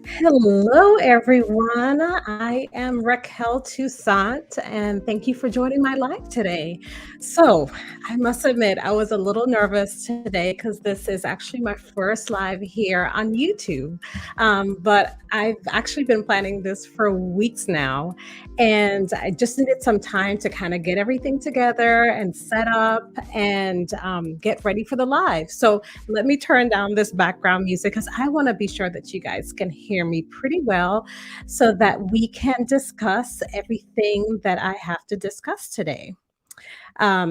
Hello, everyone. I am Raquel Toussaint, and thank you for joining my live today. So, I must admit, I was a little nervous today because this is actually my first live here on YouTube. But I've actually been planning this for weeks now, and I just needed some time to kind of get everything together and set up and get ready for the live. So, let me turn down this background music because I want to be sure that you guys can hear me pretty well so that we can discuss everything that I have to discuss today.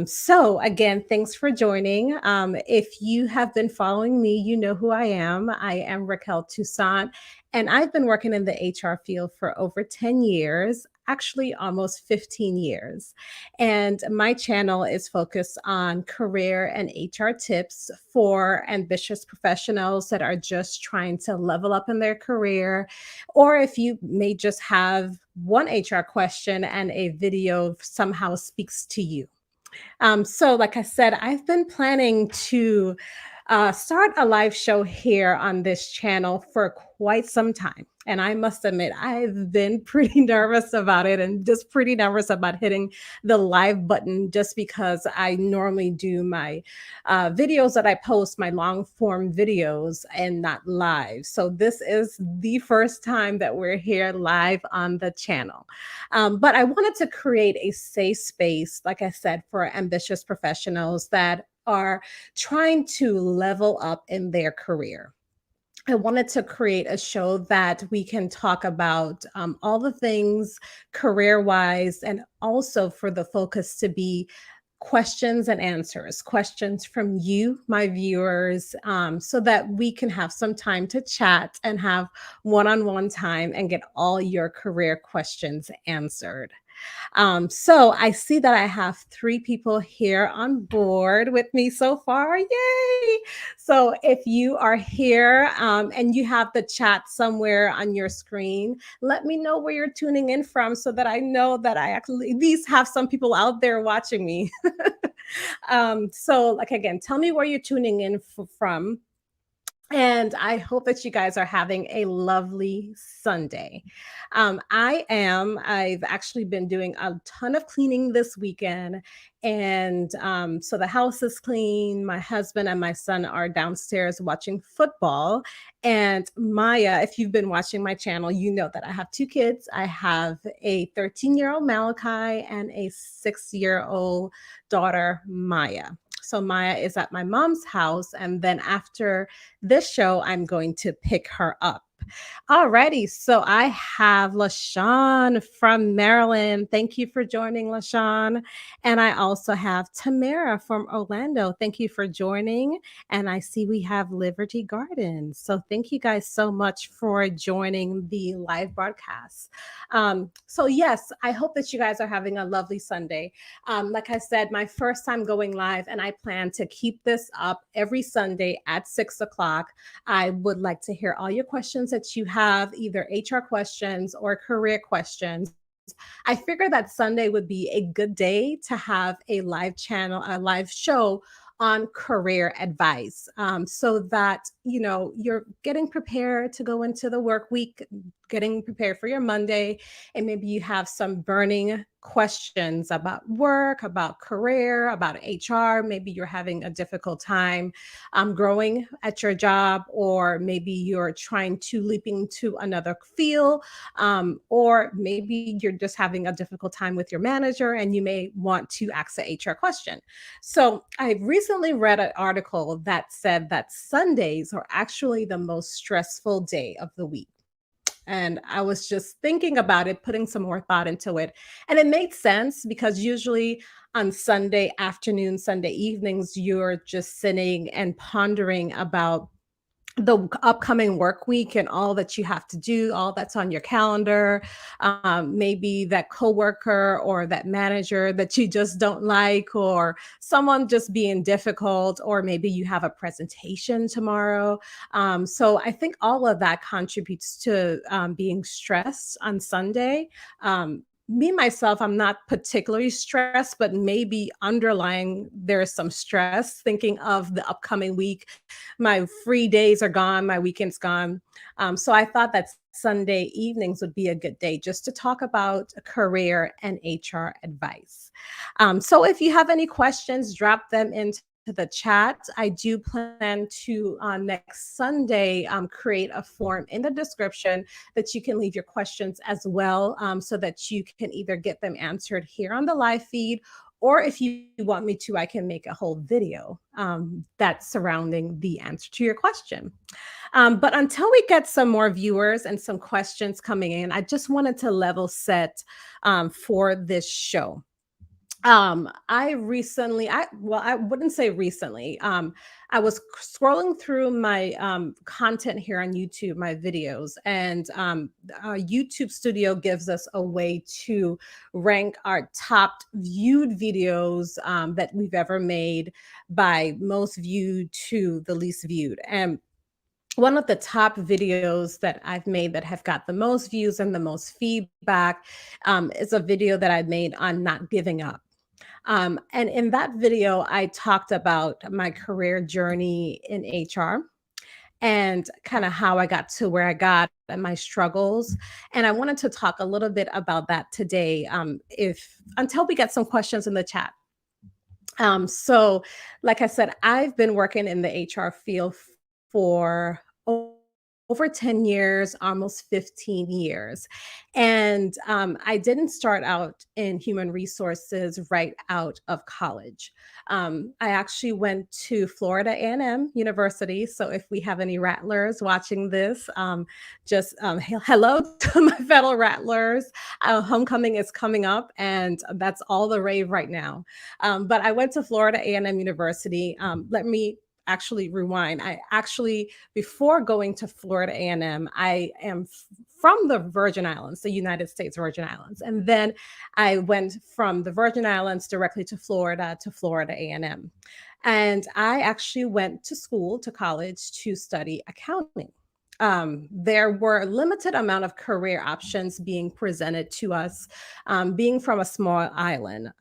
So, again, thanks for joining. If you have been following me, you know who I am. I am Raquel Toussaint, and I've been working in the HR field for over 10 years. Actually, almost 15 years. And my channel is focused on career and HR tips for ambitious professionals that are just trying to level up in their career, or if you may just have one HR question and a video somehow speaks to you. So, like I said, I've been planning to start a live show here on this channel for quite some time. And I must admit, I've been pretty nervous about it and just pretty nervous about hitting the live button just because I normally do my videos that I post, my long form videos, and not live. So this is the first time that we're here live on the channel. But I wanted to create a safe space, like I said, for ambitious professionals that are trying to level up in their career. I wanted to create a show that we can talk about all the things career wise, and also for the focus to be questions and answers, questions from you, my viewers, so that we can have some time to chat and have one on one time and get all your career questions answered. So I see that I have three people here on board with me so far. Yay! So if you are here and you have the chat somewhere on your screen, let me know where you're tuning in from so that I know that I actually at least have some people out there watching me. So, like, again, tell me where you're tuning in from. And I hope that you guys are having a lovely Sunday. I've actually been doing a ton of cleaning this weekend. And so the house is clean. My husband and my son are downstairs watching football. And Maya, if you've been watching my channel, you know that I have two kids. I have a 13-year-old Malachi and a 6-year-old daughter, Maya. So Maya is at my mom's house. And then after this show, I'm going to pick her up. Alrighty, so I have LaShawn from Maryland. Thank you for joining, LaShawn. And I also have Tamara from Orlando. Thank you for joining. And I see we have Liberty Gardens. So thank you guys so much for joining the live broadcast. So yes, I hope that you guys are having a lovely Sunday. Like I said, my first time going live, and I plan to keep this up every Sunday at 6 o'clock. I would like to hear all your questions that you have, either HR questions or career questions. I figured that Sunday would be a good day to have a live channel, a live show on career advice, so that you're getting prepared to go into the work week, getting prepared for your Monday, and maybe you have some burning questions about work, about career, about HR. Maybe you're having a difficult time growing at your job, or maybe you're trying to leap into another field, or maybe you're just having a difficult time with your manager and you may want to ask an HR question. So I recently read an article that said that Sundays are actually the most stressful day of the week. And I was just thinking about it, putting some more thought into it. And it made sense because usually on Sunday afternoon, Sunday evenings, you're just sitting and pondering about the upcoming work week and all that you have to do, all that's on your calendar. Maybe that coworker or that manager that you just don't like, or someone just being difficult, or maybe you have a presentation tomorrow. So I think all of that contributes to being stressed on Sunday. me myself, I'm not particularly stressed, but maybe underlying there's some stress thinking of the upcoming week. My free days are gone, my weekend's gone. So I thought that Sunday evenings would be a good day just to talk about career and HR advice. So if you have any questions, drop them into the chat. I do plan to on next Sunday create a form in the description that you can leave your questions as well, so that you can either get them answered here on the live feed, or if you want me to, I can make a whole video that's surrounding the answer to your question. But until we get some more viewers and some questions coming in, I just wanted to level set for this show. I recently, I wouldn't say recently. I was scrolling through my content here on YouTube, my videos, and YouTube Studio gives us a way to rank our top viewed videos that we've ever made by most viewed to the least viewed. And one of the top videos that I've made that have got the most views and the most feedback is a video that I made on not giving up. And in that video, I talked about my career journey in HR and kind of how I got to where I got and my struggles. And I wanted to talk a little bit about that today, if until we get some questions in the chat. So, like I said, I've been working in the HR field for over 10 years, almost 15 years. And I didn't start out in human resources right out of college. I actually went to Florida A&M University. So if we have any Rattlers watching this, just hello to my fellow Rattlers. Homecoming is coming up, and that's all the rave right now. But I went to Florida A&M University. Let me actually rewind. I actually, before going to Florida A&M, I am from the Virgin Islands, the United States Virgin Islands. And then I went from the Virgin Islands directly to Florida A&M. And I actually went to school, to college to study accounting. There were limited amount of career options being presented to us, being from a small island.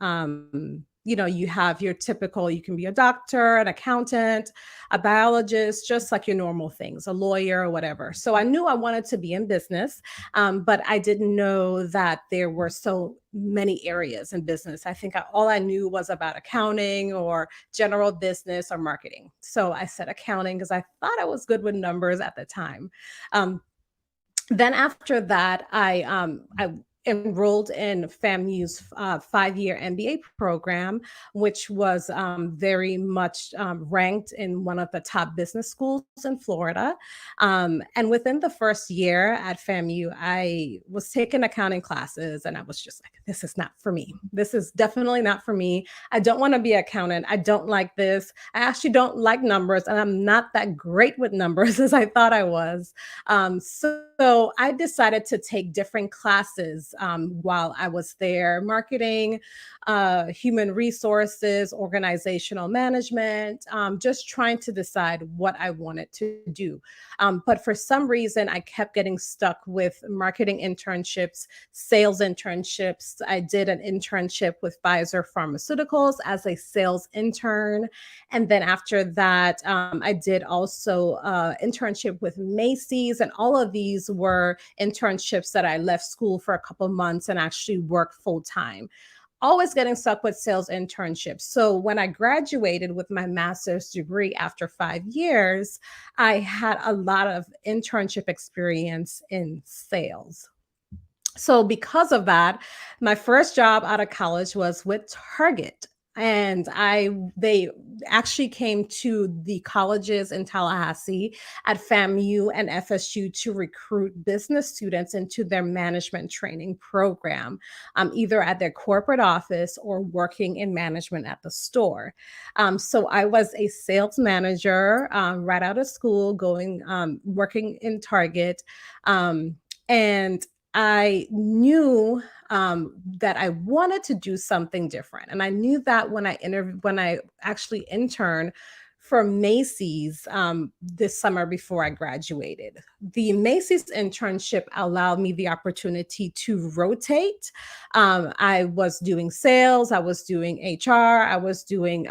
You have your typical, you can be a doctor, an accountant, a biologist, just like your normal things, a lawyer or whatever. So I knew I wanted to be in business, but I didn't know that there were so many areas in business. I think all I knew was about accounting or general business or marketing. So I said accounting because I thought I was good with numbers at the time. Um, then after that, I enrolled in FAMU's 5-year MBA program, which was very much ranked in one of the top business schools in Florida. And within the first year at FAMU, I was taking accounting classes, and I was just like, this is not for me. This is definitely not for me. I don't want to be an accountant. I don't like this. I actually don't like numbers, and I'm not that great with numbers as I thought I was. So I decided to take different classes while I was there: marketing, human resources, organizational management, just trying to decide what I wanted to do. But for some reason, I kept getting stuck with marketing internships, sales internships. I did an internship with Pfizer Pharmaceuticals as a sales intern. And then after that, I did also internship with Macy's, and all of these were internships that I left school for a couple months and actually worked full time. Always getting stuck with sales internships. So when I graduated with my master's degree after 5 years, I had a lot of internship experience in sales. So because of that, my first job out of college was with Target. And they actually came to the colleges in Tallahassee at FAMU and FSU to recruit business students into their management training program, either at their corporate office or working in management at the store. So I was a sales manager right out of school, going working in Target. And I knew that I wanted to do something different, and I knew that when I actually interned for Macy's this summer before I graduated. The Macy's internship allowed me the opportunity to rotate. I was doing sales, I was doing HR, I was doing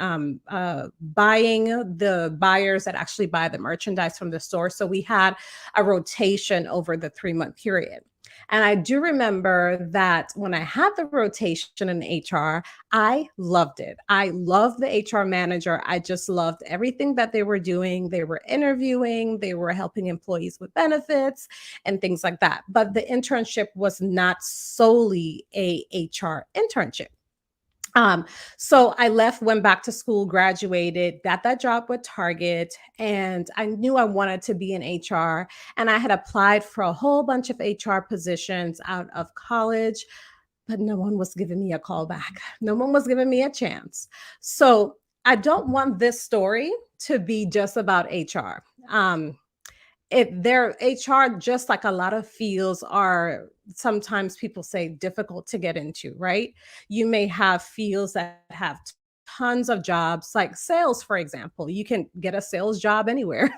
buying the buyers that actually buy the merchandise from the store. So we had a rotation over the 3-month period. And I do remember that when I had the rotation in HR, I loved it. I loved the HR manager. I just loved everything that they were doing. They were interviewing, they were helping employees with benefits and things like that. But the internship was not solely a HR internship. Um, so I left, went back to school, graduated, got that job with Target, and I knew I wanted to be in HR. And I had applied for a whole bunch of HR positions out of college, but no one was giving me a call back. No one was giving me a chance. So I don't want this story to be just about HR. Their HR, just like a lot of fields, are sometimes people say difficult to get into, right? You may have fields that have tons of jobs, like sales, for example. You can get a sales job anywhere.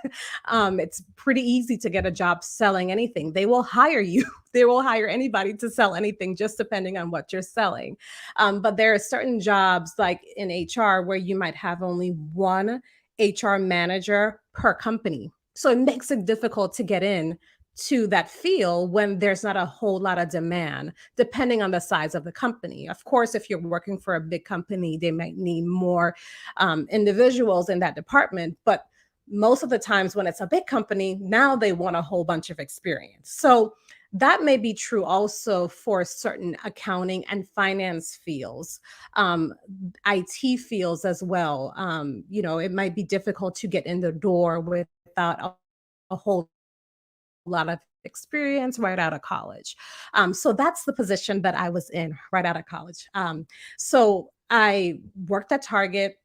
It's pretty easy to get a job selling anything. They will hire you. They will hire anybody to sell anything, just depending on what you're selling. But there are certain jobs, like in HR, where you might have only one HR manager per company, so it makes it difficult to get in to that field when there's not a whole lot of demand, depending on the size of the company. Of course, if you're working for a big company, they might need more individuals in that department. But most of the times when it's a big company, now they want a whole bunch of experience. So that may be true also for certain accounting and finance fields, IT fields as well. It might be difficult to get in the door without a whole lot of experience right out of college. So that's the position that I was in right out of college. So I worked at Target,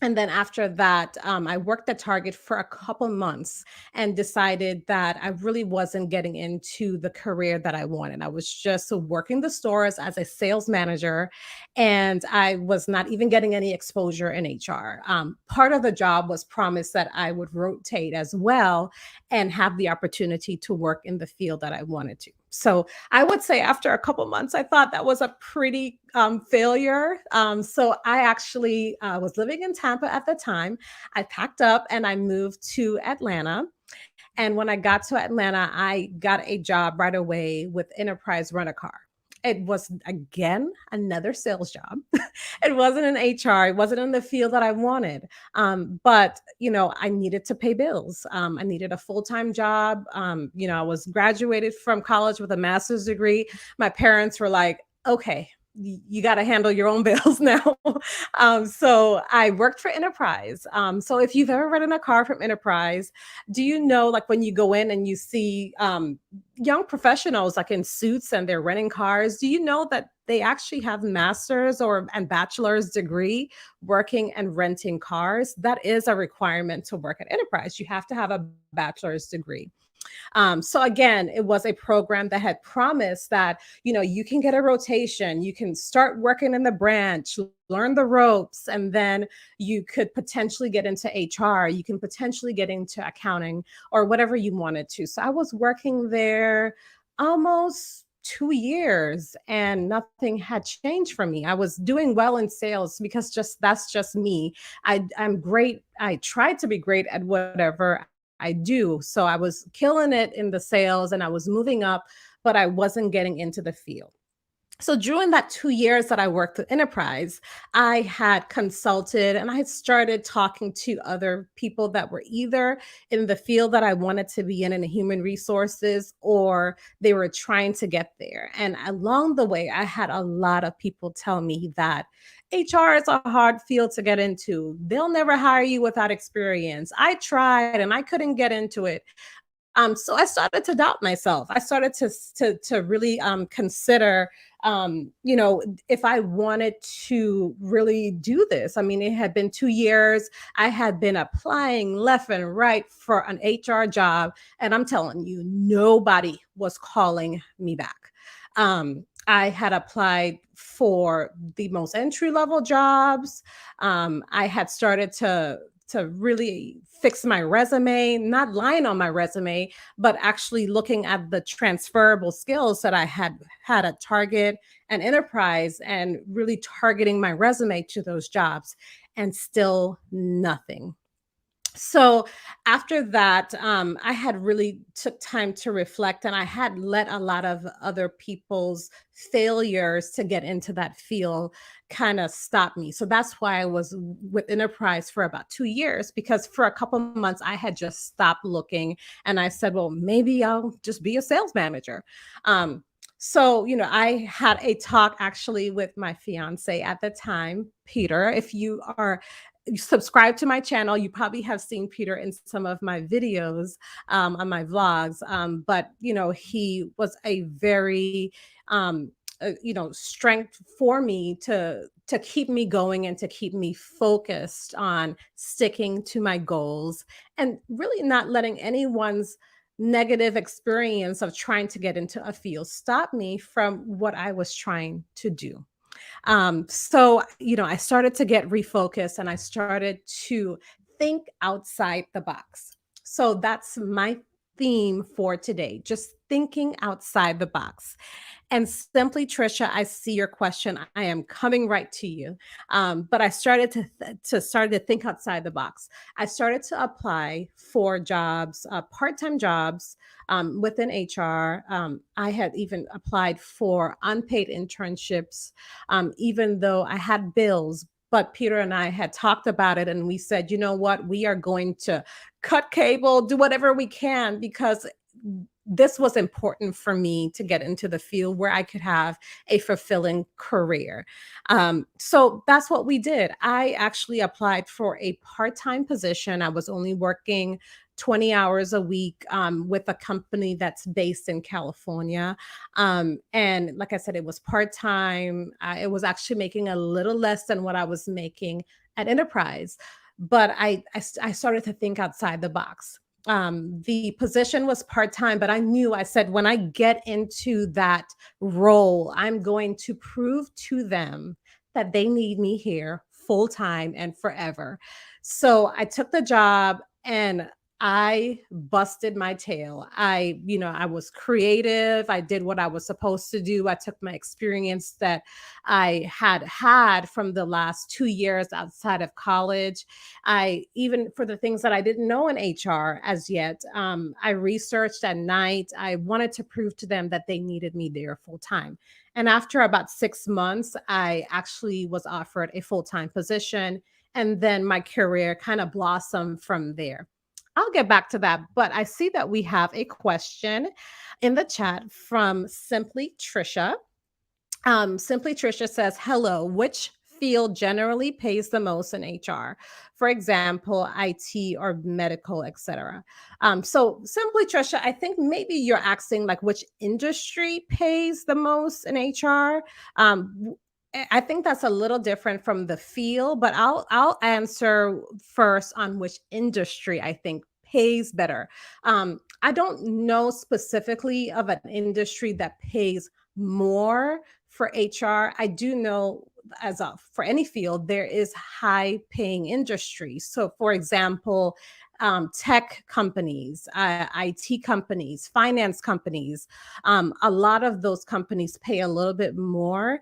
and then after that, I worked at Target for a couple months and decided that I really wasn't getting into the career that I wanted. I was just working the stores as a sales manager, and I was not even getting any exposure in HR. Part of the job was promised that I would rotate as well and have the opportunity to work in the field that I wanted to. So I would say after a couple months, I thought that was a pretty failure. So I actually was living in Tampa at the time. I packed up and I moved to Atlanta. And when I got to Atlanta, I got a job right away with Enterprise Rent a Car. It was again another sales job. It wasn't in HR. It wasn't in the field that I wanted. But I needed to pay bills. I needed a full-time job. I was graduated from college with a master's degree. My parents were like, okay, you got to handle your own bills now. So I worked for Enterprise. So if you've ever rented a car from Enterprise, do you know, like when you go in and you see young professionals like in suits and they're renting cars, do you know that they actually have master's or and bachelor's degree working and renting cars? That is a requirement to work at Enterprise. You have to have a bachelor's degree. So again, it was a program that had promised that, you can get a rotation, you can start working in the branch, learn the ropes, and then you could potentially get into HR, you can potentially get into accounting or whatever you wanted to. So I was working there almost 2 years and nothing had changed for me. I was doing well in sales because that's just me. I'm great. I tried to be great at whatever I do. So I was killing it in the sales and I was moving up, but I wasn't getting into the field. So during that 2 years that I worked with Enterprise, I had consulted and I had started talking to other people that were either in the field that I wanted to be in human resources, or they were trying to get there. And along the way, I had a lot of people tell me that HR is a hard field to get into. They'll never hire you without experience. I tried and I couldn't get into it. So I started to doubt myself. I started to really consider, if I wanted to really do this. I mean, it had been 2 years. I had been applying left and right for an HR job, and I'm telling you, nobody was calling me back. I had applied for the most entry level jobs. I had started to to really fix my resume, not lying on my resume, but actually looking at the transferable skills that I had at Target and Enterprise and really targeting my resume to those jobs, and still nothing. So after that, I had really took time to reflect, and I had let a lot of other people's failures to get into that field kind of stop me. So that's why I was with Enterprise for about 2 years, because for a couple months I had just stopped looking, and I said, well, maybe I'll just be a sales manager. So, I had a talk actually with my fiance at the time, Peter. If you subscribe to my channel, you probably have seen Peter in some of my videos on my vlogs. But he was a very strength for me to keep me going and to keep me focused on sticking to my goals and really not letting anyone's negative experience of trying to get into a field stop me from what I was trying to do. So, I started to get refocused and I started to think outside the box. So that's my theme for today, just thinking outside the box. And simply, Trisha, I see your question. I am coming right to you. But I started to think outside the box. I started to apply for jobs, part-time jobs within HR. I had even applied for unpaid internships, even though I had bills. But Peter and I had talked about it, and we said, you know what, we are going to cut cable, do whatever we can, because this was important for me to get into the field where I could have a fulfilling career. So that's what we did. I actually applied for a part time position. I was only working 20 hours a week with a company that's based in California. And like I said, it was part time. It was actually making a little less than what I was making at Enterprise. But I started to think outside the box. The position was part-time, but I said, when I get into that role, I'm going to prove to them that they need me here full time and forever. So I took the job and I busted my tail. I was creative. I did what I was supposed to do. I took my experience that I had from the last 2 years outside of college. I even for the things that I didn't know in HR as yet, I researched at night. I wanted to prove to them that they needed me there full time. And after about 6 months, I actually was offered a full time position. And then my career kind of blossomed from there. I'll get back to that, but I see that we have a question in the chat from Simply Trisha. Simply Trisha says, hello, which field generally pays the most in HR? For example, IT or medical, etc. So Simply Trisha, I think maybe you're asking like which industry pays the most in HR. I think that's a little different from the field, but I'll answer first on which industry I think pays better. I don't know specifically of an industry that pays more for HR. I do know for any field, there is high paying industries. So for example, tech companies, IT companies, finance companies, a lot of those companies pay a little bit more.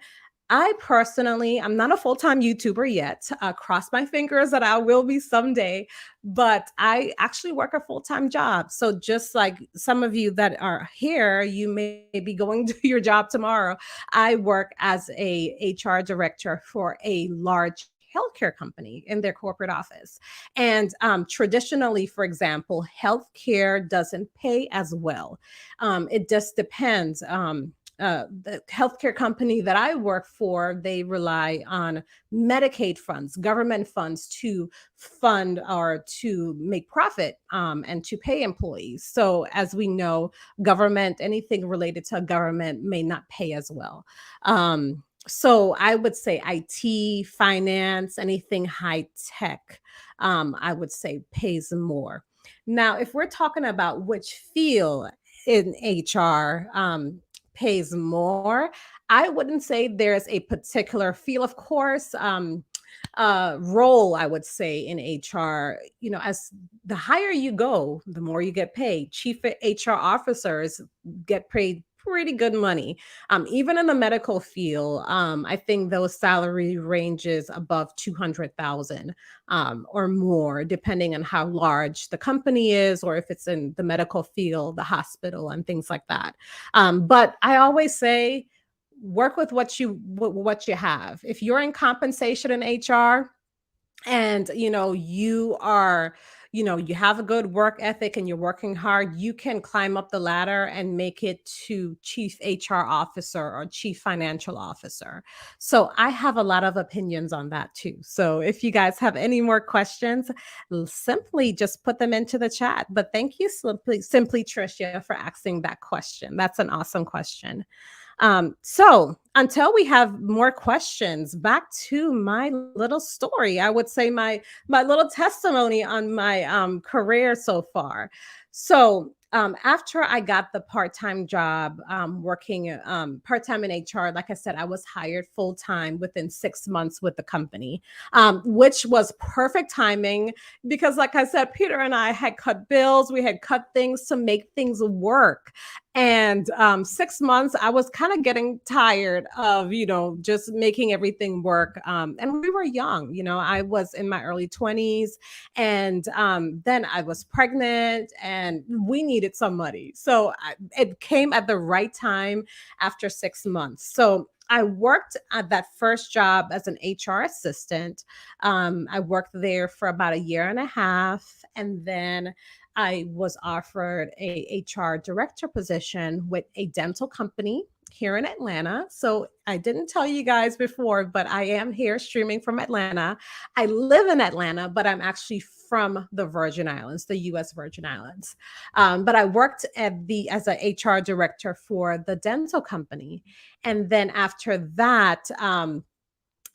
I personally, I'm not a full-time YouTuber yet. Cross my fingers that I will be someday, but I actually work a full-time job. So just like some of you that are here, you may be going to your job tomorrow. I work as a HR director for a large healthcare company in their corporate office. And traditionally, for example, healthcare doesn't pay as well. It just depends. The healthcare company that I work for, they rely on Medicaid funds, government funds to fund or to make profit and to pay employees. So as we know, government, anything related to government may not pay as well. So I would say IT, finance, anything high tech, I would say pays more. Now, if we're talking about which field in HR, pays more. I wouldn't say there's a particular field. Of course, role, I would say, in HR. As the higher you go, the more you get paid. Chief HR officers get paid pretty good money. Even in the medical field, I think those salary ranges above 200,000 or more, depending on how large the company is, or if it's in the medical field, the hospital, and things like that. But I always say, work with what you have. If you're in compensation in HR, and you have a good work ethic and you're working hard, you can climb up the ladder and make it to chief HR officer or chief financial officer. So I have a lot of opinions on that too. So if you guys have any more questions, simply just put them into the chat. But thank you, simply Tricia, for asking that question. That's an awesome question. So until we have more questions, back to my little story. I would say my little testimony on my career so far. So after I got the part-time job working part-time in HR, like I said, I was hired full-time within 6 months with the company, which was perfect timing because, like I said, Peter and I had cut bills, we had cut things to make things work. And 6 months, I was kind of getting tired of, just making everything work. And we were young, I was in my early 20s. And then I was pregnant and we needed some money. So it came at the right time after 6 months. So I worked at that first job as an HR assistant. I worked there for about a year and a half. And then I was offered a HR director position with a dental company here in Atlanta. So I didn't tell you guys before, but I am here streaming from Atlanta. I live in Atlanta, but I'm actually from the Virgin Islands, the US Virgin Islands. But I worked as a HR director for the dental company. And then after that,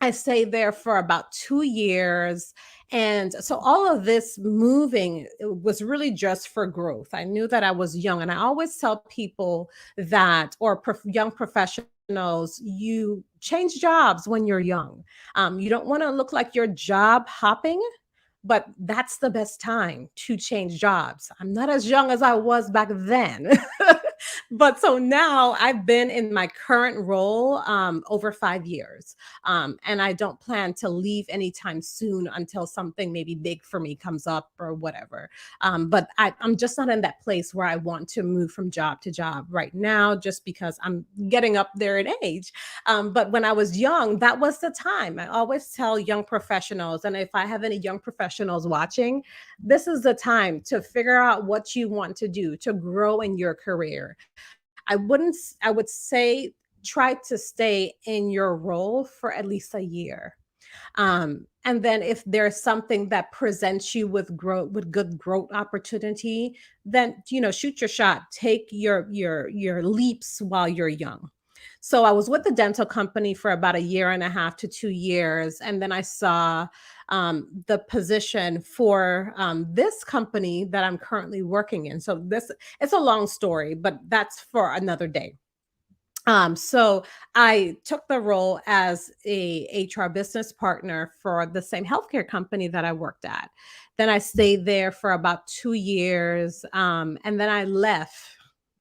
I stayed there for about 2 years. And so all of this moving was really just for growth. I knew that I was young. And I always tell people that, or young professionals, you change jobs when you're young. You don't want to look like you're job hopping, but that's the best time to change jobs. I'm not as young as I was back then. But so now I've been in my current role over 5 years. And I don't plan to leave anytime soon until something maybe big for me comes up or whatever. But I'm just not in that place where I want to move from job to job right now, just because I'm getting up there in age. But when I was young, that was the time. I always tell young professionals, and if I have any young professionals watching, this is the time to figure out what you want to do to grow in your career. I would say try to stay in your role for at least a year. And then if there's something that presents you with growth, with good growth opportunity, then shoot your shot. Take your leaps while you're young. So I was with the dental company for about a year and a half to 2 years, and then I saw the position for this company that I'm currently working in. So this it's a long story, but that's for another day. So I took the role as a HR business partner for the same healthcare company that I worked at. Then I stayed there for about 2 years, and then I left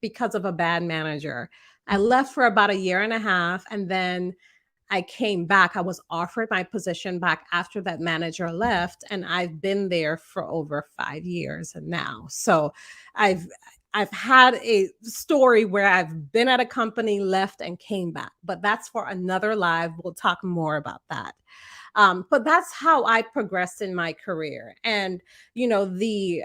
because of a bad manager. I left for about a year and a half, and then I came back. I was offered my position back after that manager left, and I've been there for over 5 years now. So I've I've had a story where I've been at a company, left, and came back, but that's for another live. We'll talk more about that. But that's how I progressed in my career. And the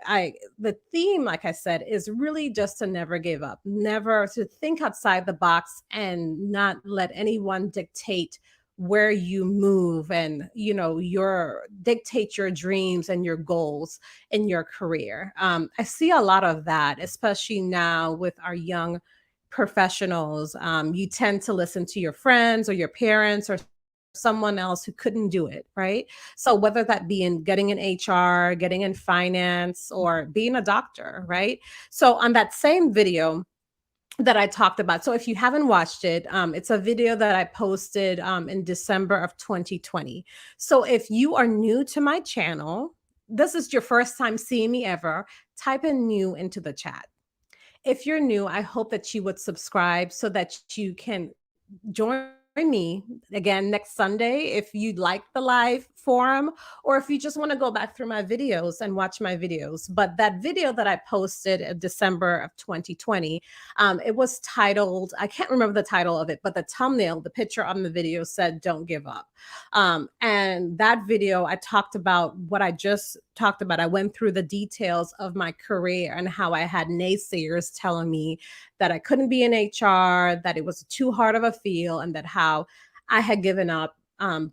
theme, like I said, is really just to never give up, never to think outside the box and not let anyone dictate where you move, and your dictate your dreams and your goals in your career. I see a lot of that, especially now with our young professionals. You tend to listen to your friends or your parents or someone else who couldn't do it, right? So whether that be in getting in HR, getting in finance, or being a doctor, right? So on that same video, that I talked about. So if you haven't watched it, it's a video that I posted in December of 2020. So if you are new to my channel, this is your first time seeing me ever, type in new into the chat. If you're new, I hope that you would subscribe so that you can join me again next Sunday if you like the live forum, or if you just want to go back through my videos and watch my videos. But that video that I posted in December of 2020, it was titled, I can't remember the title of it, but the thumbnail, the picture on the video said, "Don't give up." And that video, I talked about what I just talked about. I went through the details of my career and how I had naysayers telling me that I couldn't be in HR, that it was too hard of a feel, and that how I had given up.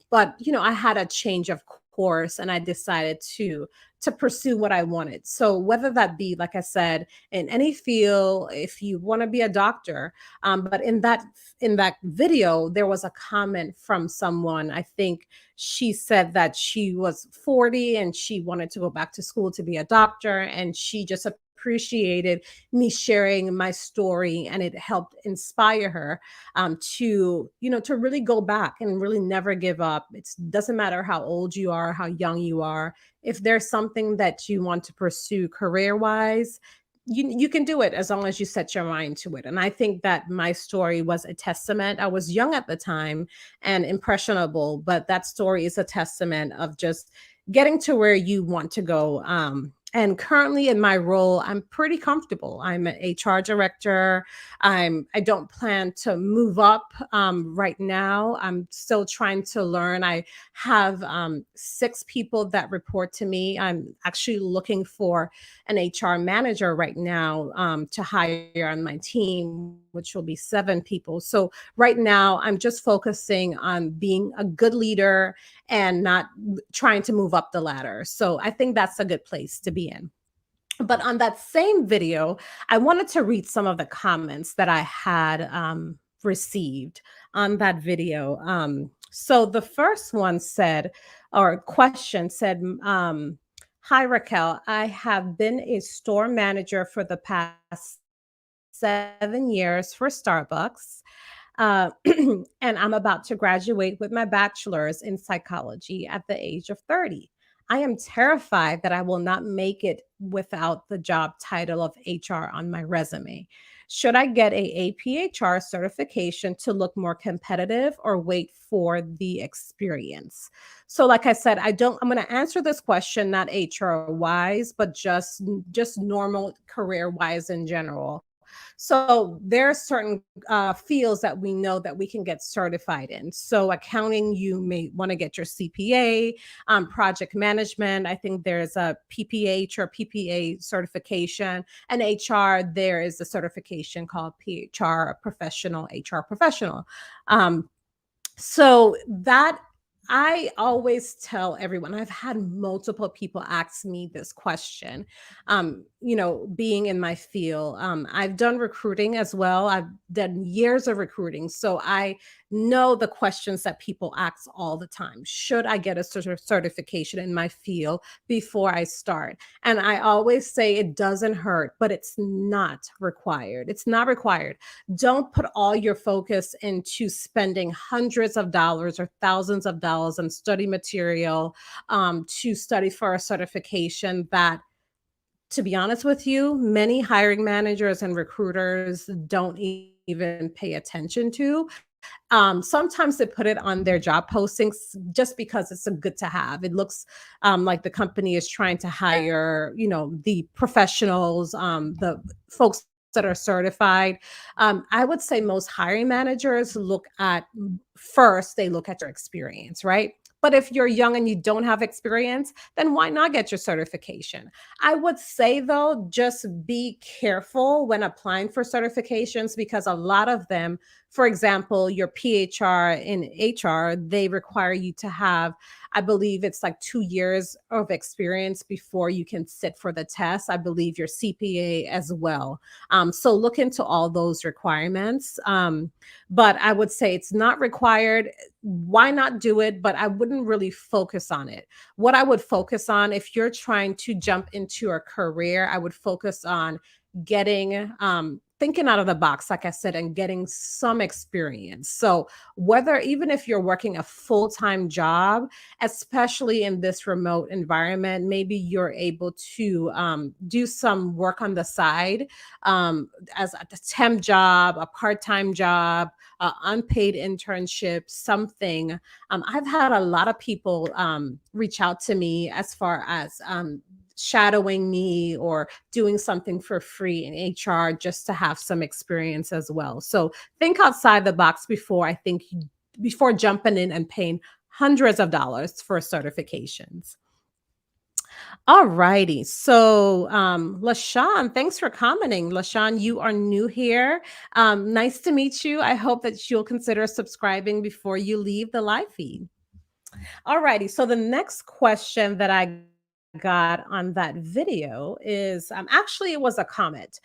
But I had a change of course, and I decided to pursue what I wanted. So whether that be, like I said, in any field, if you want to be a doctor, but in that video, there was a comment from someone. I think she said that she was 40 and she wanted to go back to school to be a doctor, and she just appreciated me sharing my story, and it helped inspire her to really go back and really never give up. It doesn't matter how old you are, how young you are. If there's something that you want to pursue career wise, you can do it as long as you set your mind to it. And I think that my story was a testament. I was young at the time and impressionable, but that story is a testament of just getting to where you want to go. And currently in my role, I'm pretty comfortable. I'm an HR director. I don't plan to move up right now. I'm still trying to learn. I have 6 people that report to me. I'm actually looking for an HR manager right now to hire on my team, which will be 7 people. So right now, I'm just focusing on being a good leader and not trying to move up the ladder. So I think that's a good place to be in. But on that same video, I wanted to read some of the comments that I had received on that video. So the first one said, or question said, "Hi Raquel, I have been a store manager for the past 7 years for Starbucks. Uh, and I'm about to graduate with my bachelor's in psychology at the age of 30. I am terrified that I will not make it without the job title of HR on my resume. Should I get a APHR certification to look more competitive, or wait for the experience?" So like I said, I'm going to answer this question not HR wise, but just normal career wise in general. So there are certain fields that we know that we can get certified in. So accounting, you may want to get your CPA. Project management, I think there's a PPH or PPA certification. And HR, there is a certification called PHR, a professional HR professional. Um, so that I always tell everyone, I've had multiple people ask me this question. Being in my field, I've done recruiting as well. I've done years of recruiting. So I know the questions that people ask all the time. Should I get a certification in my field before I start? And I always say it doesn't hurt, but it's not required. It's not required. Don't put all your focus into spending hundreds of dollars or thousands of dollars on study material to study for a certification that, to be honest with you, many hiring managers and recruiters don't even pay attention to. Sometimes they put it on their job postings just because it's a good to have. It looks like the company is trying to hire, the professionals, the folks that are certified. I would say most hiring managers they look at your experience, right? But if you're young and you don't have experience, then why not get your certification? I would say, though, just be careful when applying for certifications, because a lot of them, for example, your PHR in HR, they require you to have, I believe it's like 2 years of experience before you can sit for the test. I believe your CPA as well. So look into all those requirements. But I would say it's not required. Why not do it? But I wouldn't really focus on it. What I would focus on, if you're trying to jump into a career, I would focus on getting thinking out of the box, like I said, and getting some experience. So, whether even if you're working a full time job, especially in this remote environment, maybe you're able to do some work on the side as a temp job, a part time job, unpaid internship, something. I've had a lot of people reach out to me as far as shadowing me or doing something for free in HR just to have some experience as well. So think outside the box before jumping in and paying hundreds of dollars for certifications. All righty. So, LaShawn, thanks for commenting. LaShawn, you are new here. Nice to meet you. I hope that you'll consider subscribing before you leave the live feed. All righty. So the next question that I got on that video is actually it was a comment.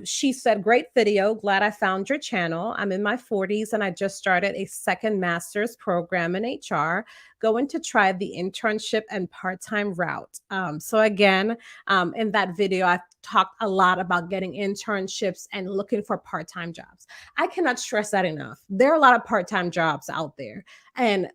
She said, "Great video. Glad I found your channel. I'm in my 40s and I just started a second master's program in HR, going to try the internship and part-time route." So again, in that video, I talked a lot about getting internships and looking for part-time jobs. I cannot stress that enough. There are a lot of part-time jobs out there. And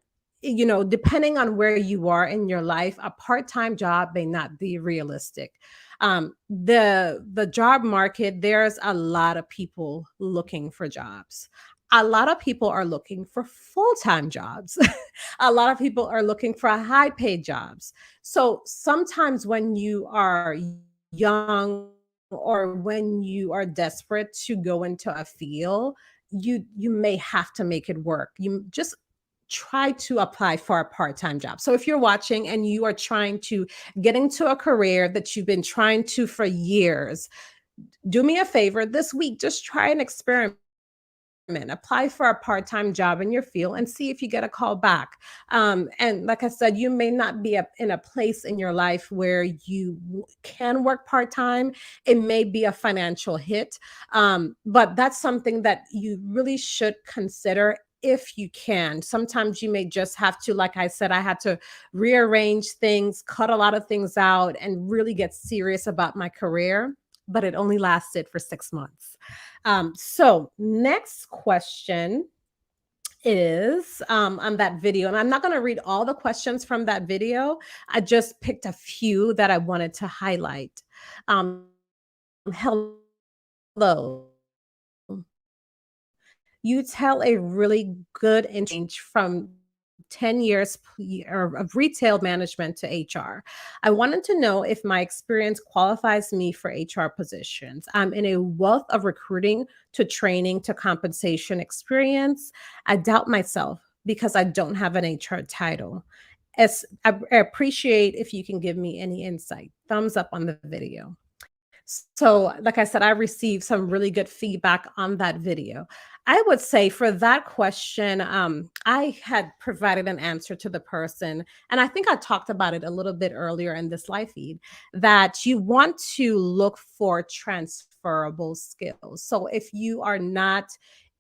depending on where you are in your life, a part-time job may not be realistic. The job market, there's a lot of people looking for jobs. A lot of people are looking for full-time jobs. A lot of people are looking for high-paid jobs. So sometimes when you are young or when you are desperate to go into a field, you may have to make it work. You just try to apply for a part-time job. So if you're watching and you are trying to get into a career that you've been trying to for years, do me a favor this week, just try an experiment. Apply for a part-time job in your field and see if you get a call back. And like I said, you may not be in a place in your life where you can work part-time. It may be a financial hit, but that's something that you really should consider if you can. Sometimes you may just have to, like I said, I had to rearrange things, cut a lot of things out, and really get serious about my career. But it only lasted for 6 months. So next question is on that video, and I'm not going to read all the questions from that video. I just picked a few that I wanted to highlight. Hello. You tell a really good exchange from 10 years of retail management to HR. I wanted to know if my experience qualifies me for HR positions. I'm in a wealth of recruiting to training to compensation experience. I doubt myself because I don't have an HR title. I appreciate if you can give me any insight. Thumbs up on the video. So, like I said, I received some really good feedback on that video. I would say for that question, I had provided an answer to the person, and I think I talked about it a little bit earlier in this live feed, that you want to look for transferable skills. So, if you are not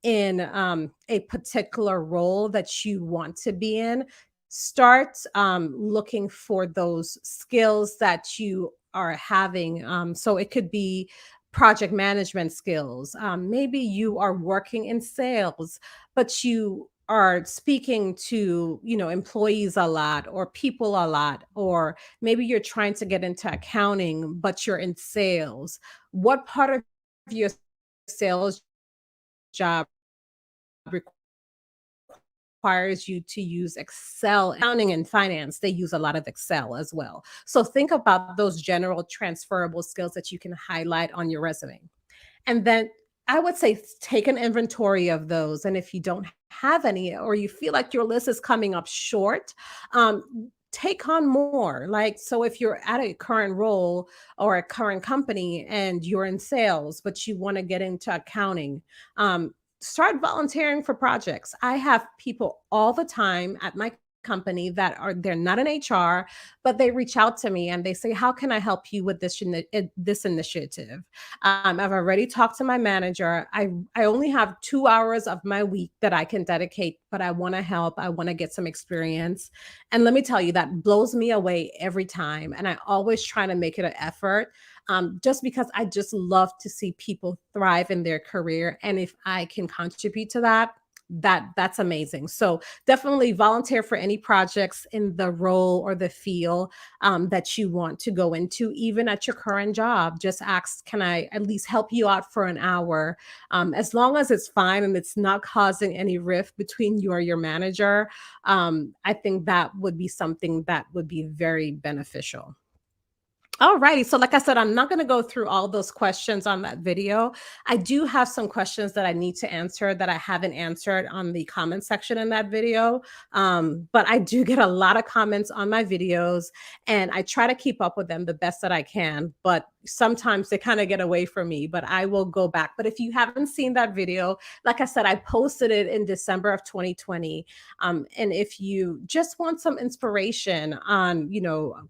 in a particular role that you want to be in, start looking for those skills that you are having. So it could be project management skills. Maybe you are working in sales, but you are speaking to employees a lot or people a lot, or maybe you're trying to get into accounting but you're in sales. What part of your sales job requires you to use Excel? Accounting and finance, they use a lot of Excel as well. So think about those general transferable skills that you can highlight on your resume. And then I would say take an inventory of those. And if you don't have any, or you feel like your list is coming up short, take on more. Like, so if you're at a current role or a current company and you're in sales, but you want to get into accounting, start volunteering for projects. I have people all the time at my company that they're not in HR, but they reach out to me and they say, "How can I help you with this initiative?" I've already talked to my manager. I only have 2 hours of my week that I can dedicate, but I want to help. I want to get some experience, and let me tell you, that blows me away every time. And I always try to make it an effort. just because I just love to see people thrive in their career. And if I can contribute to that, that's amazing. So definitely volunteer for any projects in the role or the field that you want to go into, even at your current job. Just ask, can I at least help you out for an hour? As long as it's fine and it's not causing any rift between you or your manager, I think that would be something that would be very beneficial. All righty. So, like I said, I'm not going to go through all those questions on that video. I do have some questions that I need to answer that I haven't answered on the comment section in that video. But I do get a lot of comments on my videos, and I try to keep up with them the best that I can. But sometimes they kind of get away from me, but I will go back. But if you haven't seen that video, like I said, I posted it in December of 2020. And if you just want some inspiration on,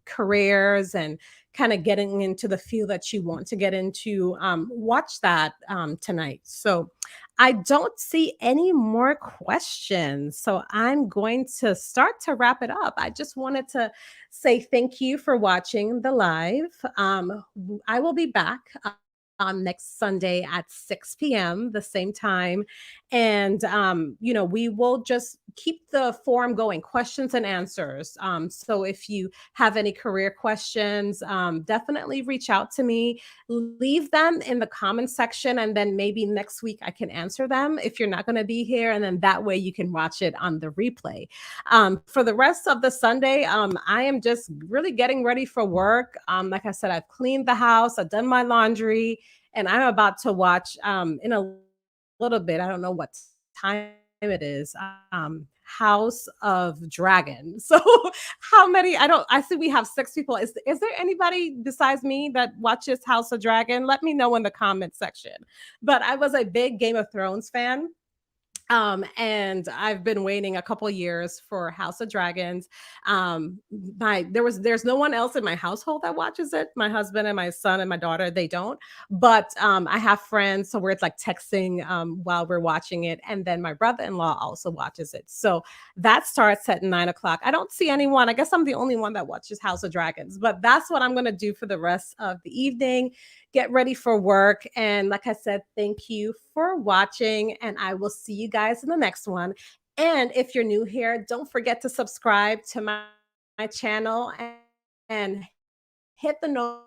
careers and kind of getting into the field that you want to get into, watch that tonight. So I don't see any more questions. So I'm going to start to wrap it up. I just wanted to say thank you for watching the live. I will be back next Sunday at 6 p.m., the same time. And, we will just keep the forum going, questions and answers. So if you have any career questions, definitely reach out to me. Leave them in the comment section, and then maybe next week I can answer them if you're not going to be here. And then that way you can watch it on the replay. For the rest of the Sunday, I am just really getting ready for work. Like I said, I've cleaned the house, I've done my laundry, and I'm about to watch in a little bit. I don't know what time it is. House of Dragon. So how many? I see we have 6 people. Is there anybody besides me that watches House of Dragon? Let me know in the comment section. But I was a big Game of Thrones fan. And I've been waiting a couple years for House of Dragons. There's no one else in my household that watches it. My husband and my son and my daughter, they don't. But I have friends, so we're like texting while we're watching it. And then my brother-in-law also watches it. So that starts at 9 o'clock. I don't see anyone. I guess I'm the only one that watches House of Dragons, but that's what I'm gonna do for the rest of the evening. Get ready for work. And like I said, thank you for watching, and I will see you guys in the next one. And if you're new here, don't forget to subscribe to my channel, and hit the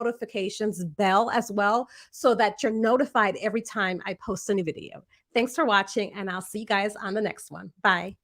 notifications bell as well so that you're notified every time I post a new video. Thanks for watching, and I'll see you guys on the next one. Bye.